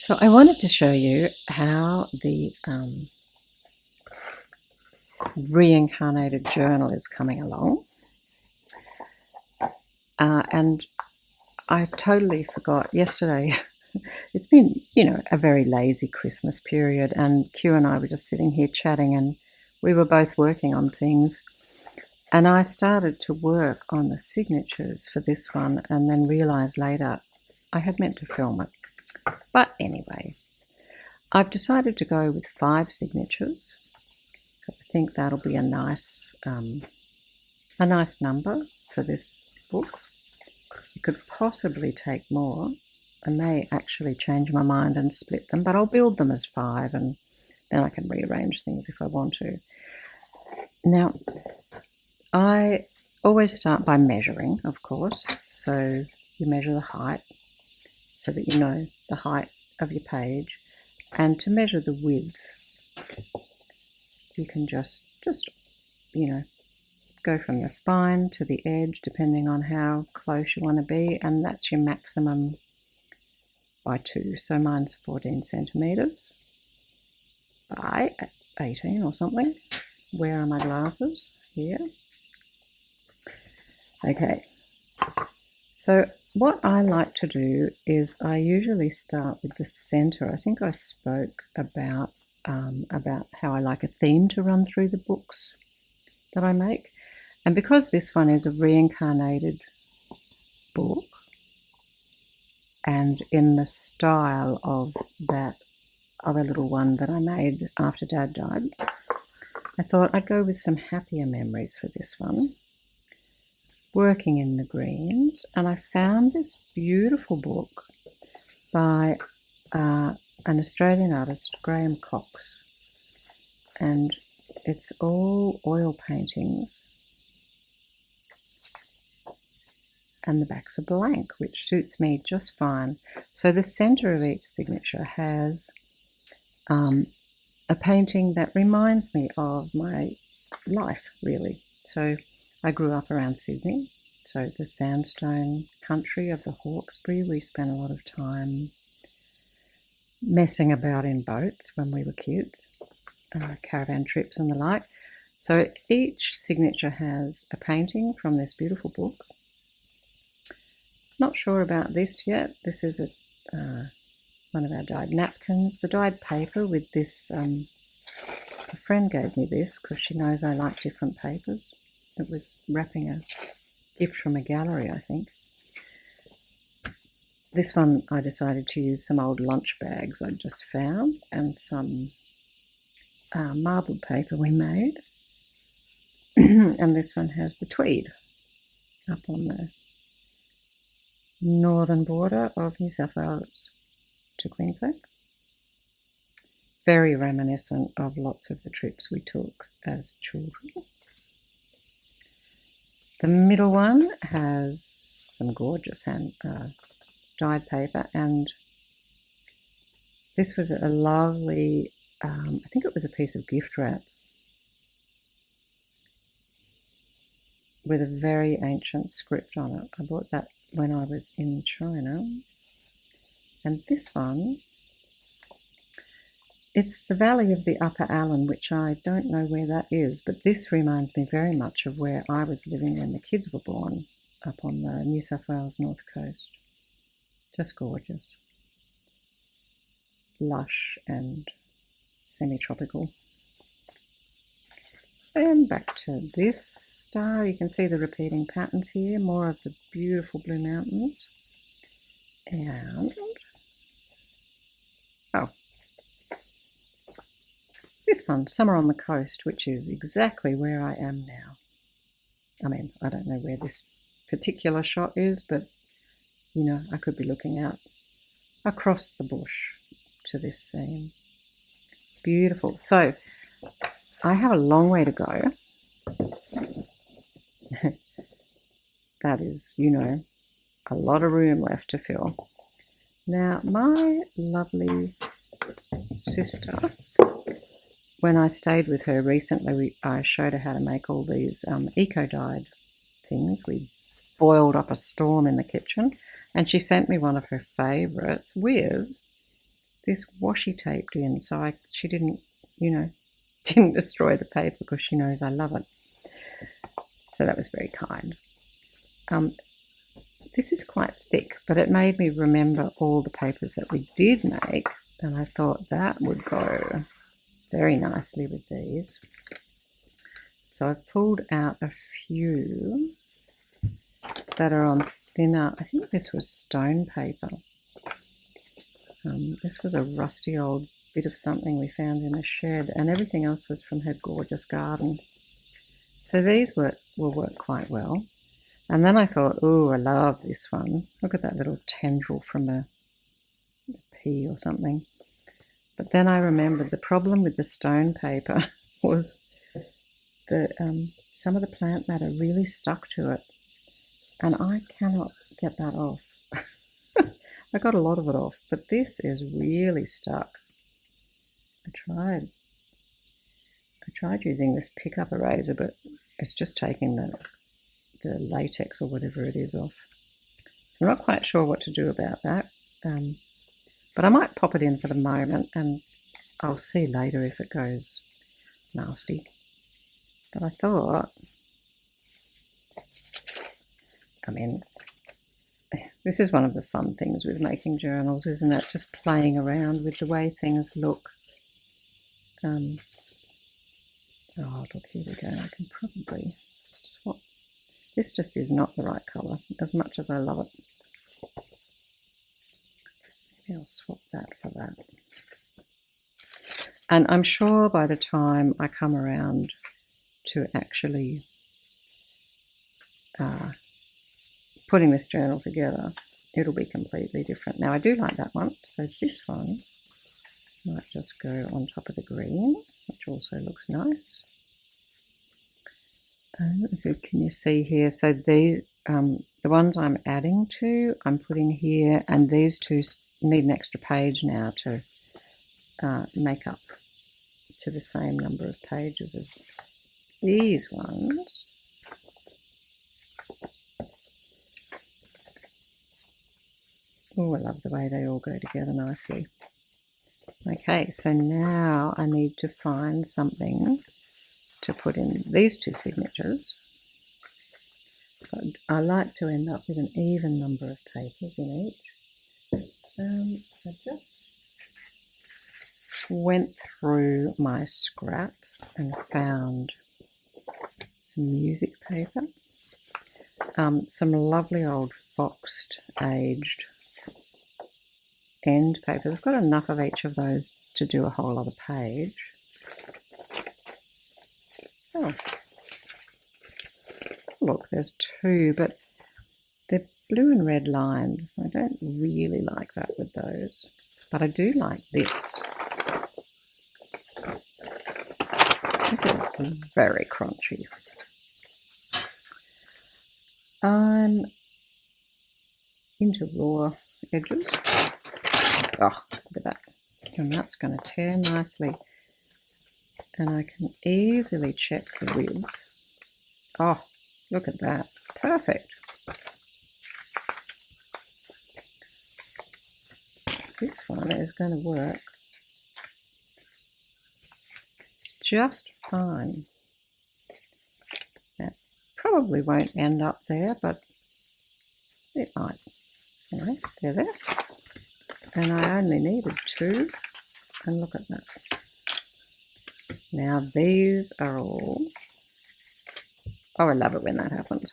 So I wanted to show you how the reincarnated journal is coming along. And I totally forgot yesterday. It's been, a very lazy Christmas period, and Q and I were just sitting here chatting, and we were both working on things. And I started to work on the signatures for this one and then realised later I had meant to film it. But anyway, I've decided to go with 5 signatures because I think that'll be a nice number for this book. You could possibly take more. I may actually change my mind and split them, but I'll build them as 5 and then I can rearrange things if I want to. Now, I always start by measuring, of course. So you measure the height so that you know the height of your page. And to measure the width, you can just go from the spine to the edge, depending on how close you want to be, and that's your maximum by 2. So mine's 14 centimetres by 18 or something. Where are my glasses? Here. Okay. So what I like to do is I usually start with the centre. I think I spoke about how I like a theme to run through the books that I make. And because this one is a reincarnated book and in the style of that other little one that I made after Dad died, I thought I'd go with some happier memories for this one, working in the greens. And I found this beautiful book by an Australian artist, Graham Cox, and it's all oil paintings, and the backs are blank, which suits me just fine. So the centre of each signature has a painting that reminds me of my life, really. So I grew up around Sydney, so the sandstone country of the Hawkesbury. We spent a lot of time messing about in boats when we were kids, caravan trips and the like. So each signature has a painting from this beautiful book. Not sure about this yet. This is one of our dyed napkins. The dyed paper with this, a friend gave me this because she knows I like different papers. It was wrapping a gift from a gallery, I think. This one I decided to use some old lunch bags I'd just found and some marbled paper we made. And this one has the Tweed up on the northern border of New South Wales to Queensland. Very reminiscent of lots of the trips we took as children. The middle one has some gorgeous dyed paper, and this was a lovely, I think it was a piece of gift wrap with a very ancient script on it. I bought that when I was in China. And this one, it's the Valley of the Upper Allen, which I don't know where that is, but this reminds me very much of where I was living when the kids were born, up on the New South Wales north coast. Just gorgeous. Lush and semi-tropical. And back to this star, you can see the repeating patterns here, more of the beautiful blue mountains. And, this one, Summer on the Coast, which is exactly where I am now. I mean, I don't know where this particular shot is, but, I could be looking out across the bush to this scene. Beautiful. So, I have a long way to go. That is, a lot of room left to fill. Now, my lovely sister, when I stayed with her recently, I showed her how to make all these eco-dyed things. We boiled up a storm in the kitchen, and she sent me one of her favourites with this washi taped in, so she didn't, didn't destroy the paper because she knows I love it. So that was very kind. This is quite thick, but it made me remember all the papers that we did make, and I thought that would go very nicely with these. So I've pulled out a few that are on thinner. I think this was stone paper. This was a rusty old bit of something we found in a shed, and everything else was from her gorgeous garden. So these will work quite well. And then I thought, oh, I love this one. Look at that little tendril from a pea or something. But then I remembered the problem with the stone paper was that some of the plant matter really stuck to it, and I cannot get that off. I got a lot of it off, but this is really stuck. I tried using this pickup eraser, but it's just taking the latex or whatever it is off. I'm not quite sure what to do about that, but I might pop it in for the moment, and I'll see later if it goes nasty. But I thought, this is one of the fun things with making journals, isn't it? Just playing around with the way things look. Oh, look, here we go. I can probably swap. This just is not the right colour, as much as I love it. Maybe I'll swap that for that. And I'm sure by the time I come around to actually putting this journal together, it'll be completely different. Now, I do like that one, so this one might just go on top of the green, which also looks nice. Can you see here? So the ones I'm adding to, I'm putting here, and these two need an extra page now to make up to the same number of pages as these ones. Oh, I love the way they all go together nicely. Okay, so now I need to find something to put in these two signatures. But I like to end up with an even number of papers in each. I just went through my scraps and found some music paper, some lovely old foxed aged end paper. I've got enough of each of those to do a whole other page. Oh, look, there's two, but they're blue and red lined. I don't really like that with those, but I do like this. This is very crunchy. I'm into raw edges. Oh, look at that. And that's going to tear nicely. And I can easily check the width. Oh, look at that. Perfect. This one is going to work just fine. That probably won't end up there, but it might. Anyway, they're there. And I only needed two, and look at that. Now these are all, oh, I love it when that happens.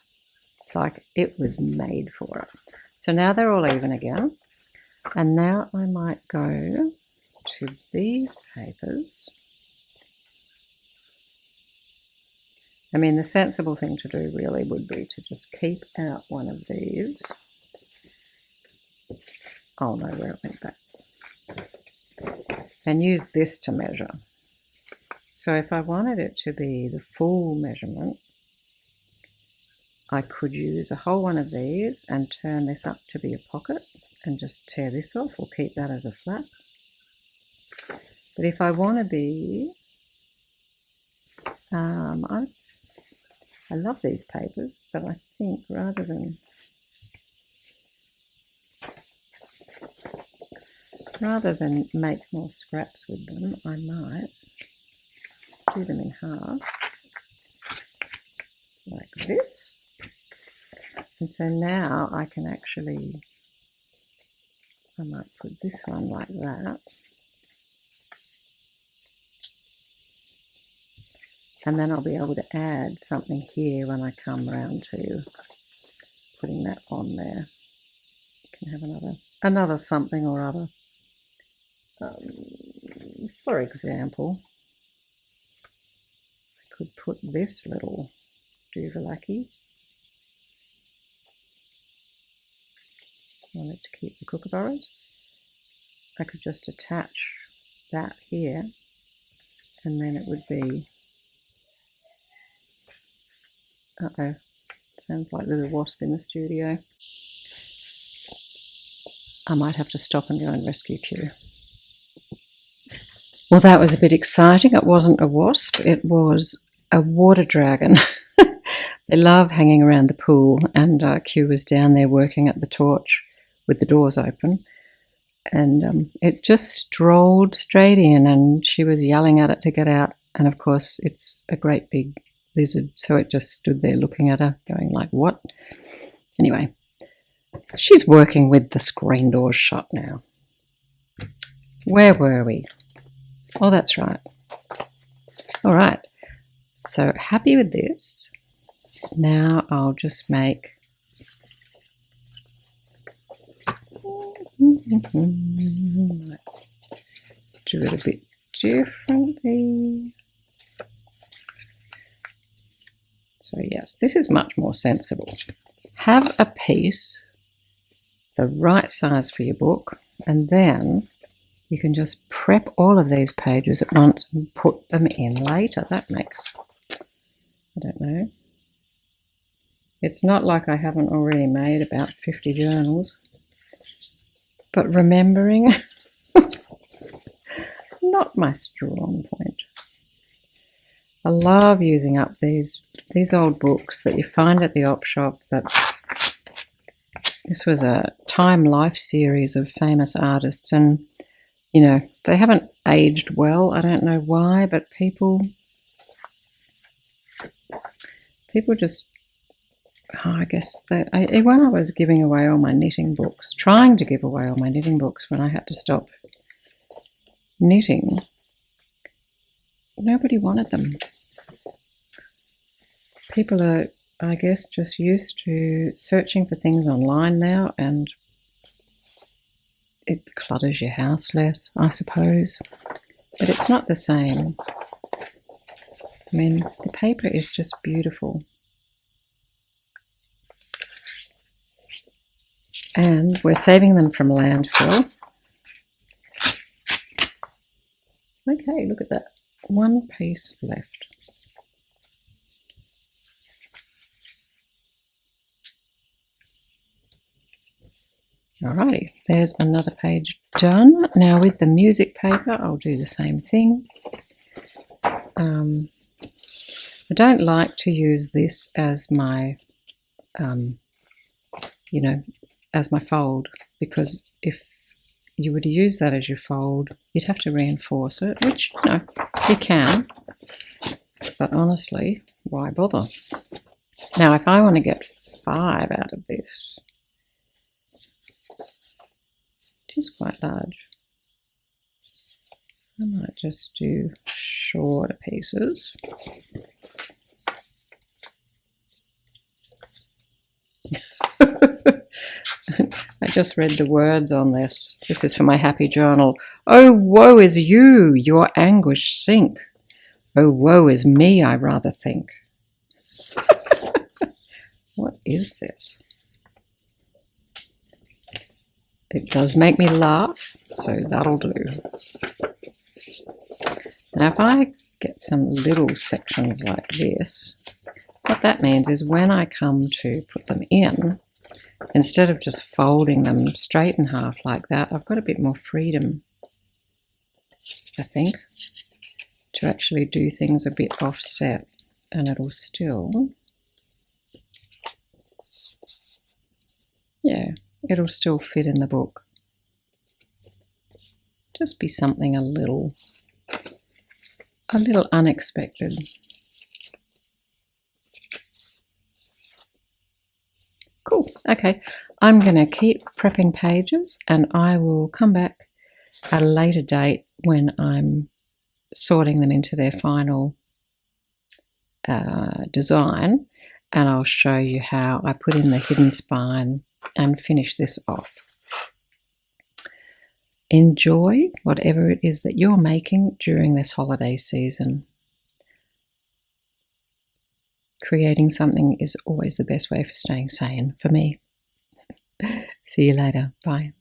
It's like it was made for it. So now they're all even again. And now I might go to these papers. I mean, the sensible thing to do really would be to just keep out one of these. Oh no, where it went back. And use this to measure. So if I wanted it to be the full measurement, I could use a whole one of these and turn this up to be a pocket and just tear this off or keep that as a flap. But if I want to be, I love these papers, but I think rather than rather than make more scraps with them, I might do them in half, like this. And so now I can actually, I might put this one like that. And then I'll be able to add something here when I come around to putting that on there. You can have another something or other. For example, I could put this little doovalaki. I wanted to keep the kookaburras. I could just attach that here, and then it would be, uh-oh, sounds like there's a wasp in the studio. I might have to stop and go and rescue Q. Well, that was a bit exciting. It wasn't a wasp, it was a water dragon. They love hanging around the pool, and Q was down there working at the torch with the doors open, and it just strolled straight in, and she was yelling at it to get out, and of course it's a great big lizard, so it just stood there looking at her going like, what? Anyway, she's working with the screen doors shut now. Where were we? Oh, that's right. All right, so happy with this. Now I'll just make do it a bit differently. So yes, this is much more sensible. Have a piece the right size for your book, and then you can just prep all of these pages at once and put them in later. That makes, I don't know. It's not like I haven't already made about 50 journals. But remembering, not my strong point. I love using up these old books that you find at the op shop. That this was a Time Life series of famous artists, and you know, they haven't aged well. I don't know why, but people just, I guess when I was giving away all my knitting books, trying to give away all my knitting books when I had to stop knitting, nobody wanted them. People are, I guess, just used to searching for things online now, and it clutters your house less, I suppose. But it's not the same. I mean, the paper is just beautiful. And we're saving them from landfill. Okay, look at that. One piece left. Alrighty, there's another page done. Now with the music paper, I'll do the same thing. I don't like to use this as my, as my fold, because if you were to use that as your fold, you'd have to reinforce it, which, you can. But honestly, why bother? Now, if I want to get 5 out of this, it is quite large, I might just do shorter pieces. I just read the words on this. This is for my happy journal. Oh, woe is you, your anguish sink. Oh, woe is me, I rather think. What is this? It does make me laugh, so that'll do. Now, if I get some little sections like this, what that means is when I come to put them in, instead of just folding them straight in half like that, I've got a bit more freedom, I think, to actually do things a bit offset, and it'll still, it'll still fit in the book. just be something a little unexpected. Cool. Okay, I'm going to keep prepping pages, and I will come back at a later date when I'm sorting them into their final design, and I'll show you how I put in the hidden spine and finish this off. Enjoy whatever it is that you're making during this holiday season. Creating something is always the best way for staying sane for me. See you later. Bye.